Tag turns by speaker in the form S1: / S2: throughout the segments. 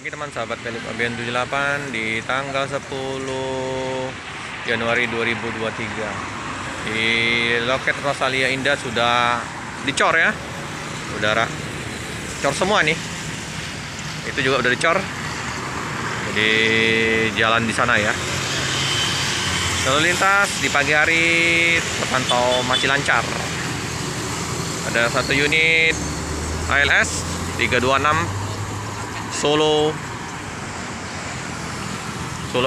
S1: Pagi teman sahabat Balikpapan 78 di tanggal 10 Januari 2023. Di loket Rosalia Indah sudah dicor ya, saudara. Cor semua nih. Itu juga udah dicor. Jadi jalan di sana ya. Lalu lintas di pagi hari terpantau masih lancar. Ada satu unit ALS 326 Solo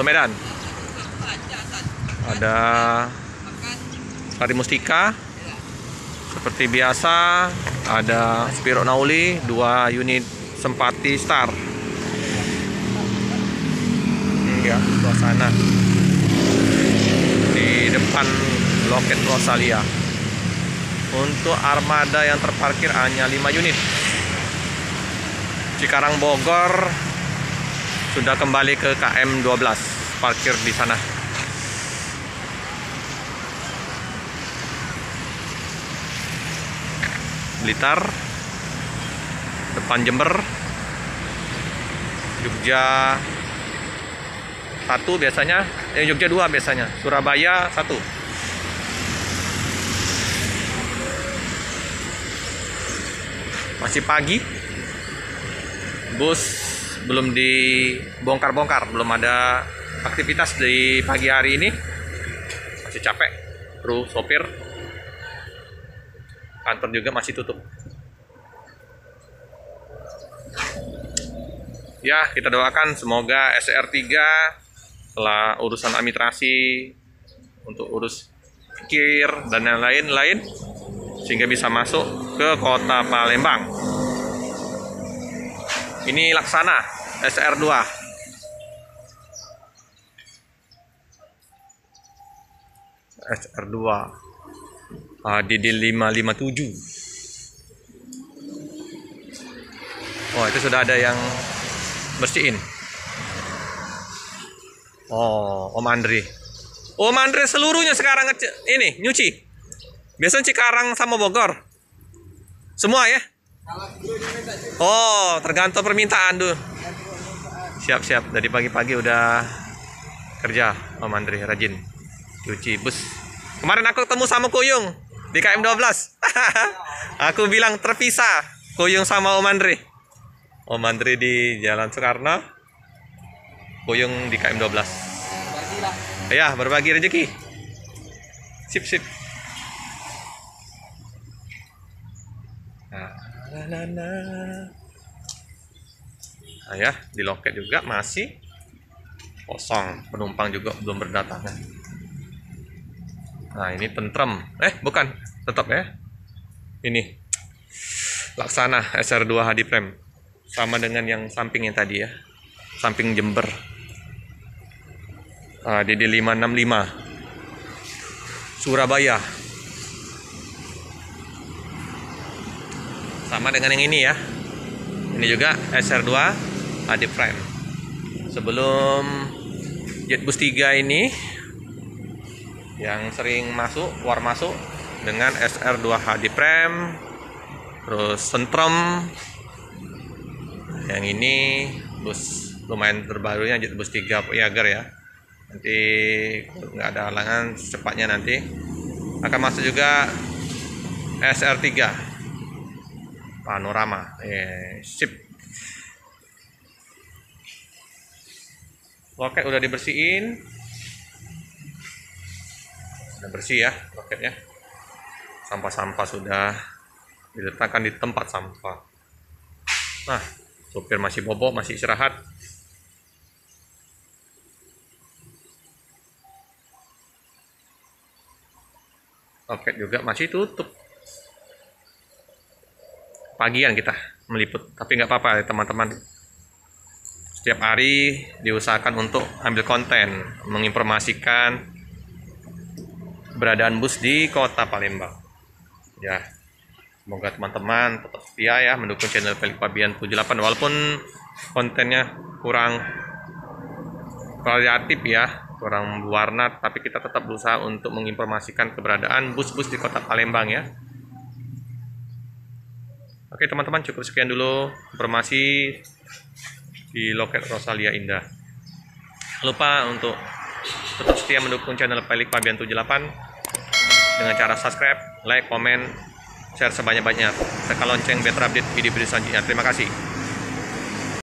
S1: Medan. Ada Sari Mustika seperti biasa. Ada Spiro Nauli 2 unit Sempati Star. Ya, suasana di depan loket Rosalia. Untuk armada yang terparkir hanya 5 unit. Cikarang Bogor sudah kembali ke KM 12, parkir di sana. Blitar, depan Jember, Jogja 1 biasanya, Jogja 2 biasanya, Surabaya 1. Masih pagi. Bus belum dibongkar-bongkar, belum ada aktivitas di pagi hari ini. Masih capek, kru sopir. Kantor juga masih tutup. Ya, kita doakan semoga SR3 setelah urusan administrasi untuk urus kir dan yang lain-lain sehingga bisa masuk ke kota Palembang. Ini Laksana SR2. SR2 DD557. Oh, itu sudah ada yang bersihin. Oh, Om Andre. Om Andre seluruhnya sekarang ini nyuci. Biasanya Cikarang sama Bogor. Semua ya? Oh, tergantung permintaan tuh. Siap-siap, dari pagi-pagi udah kerja Om Andre, rajin cuci bus. Kemarin aku ketemu sama Kuyung di KM 12. Aku bilang terpisah Kuyung sama Om Andre. Om Andre di Jalan Soekarno, Kuyung di KM 12. Ya, berbagi rezeki. Sip. Nah ya, di loket juga masih kosong, penumpang juga belum berdatangan. Nah ini tentrem, bukan, tetap ya. Ini Laksana SR2 HD Prem, sama dengan yang sampingnya tadi ya, samping Jember. DD565 Surabaya. Sama dengan yang ini ya. Ini juga SR2 HD Prime. Sebelum Jetbus 3 ini yang sering keluar masuk dengan SR2 HD Prime. Terus Sentrum. Yang ini bus lumayan terbarunya Jetbus 3 Voyager ya. Nanti nggak ada halangan, secepatnya nanti akan masuk juga SR3 Panorama. Sip. Loket udah dibersihin. Udah bersih ya loketnya. Sampah-sampah sudah diletakkan di tempat sampah. Nah, sopir masih bobok, masih istirahat. Loket juga masih tutup. Pagian kita meliput, tapi nggak apa-apa ya teman-teman. Setiap hari diusahakan untuk ambil konten, menginformasikan keberadaan bus di kota Palembang. Ya, semoga teman-teman tetap setia ya mendukung channel Balikpapan 78 walaupun kontennya kurang variatif ya, kurang berwarna, tapi kita tetap berusaha untuk menginformasikan keberadaan bus-bus di kota Palembang ya. Oke teman-teman, cukup sekian dulu informasi di loket Rosalia Indah. Jangan lupa untuk tetap setia mendukung channel Pelik Fabian 78 dengan cara subscribe, like, komen, share sebanyak-banyaknya. Tekan lonceng biar terupdate video-video selanjutnya. Terima kasih.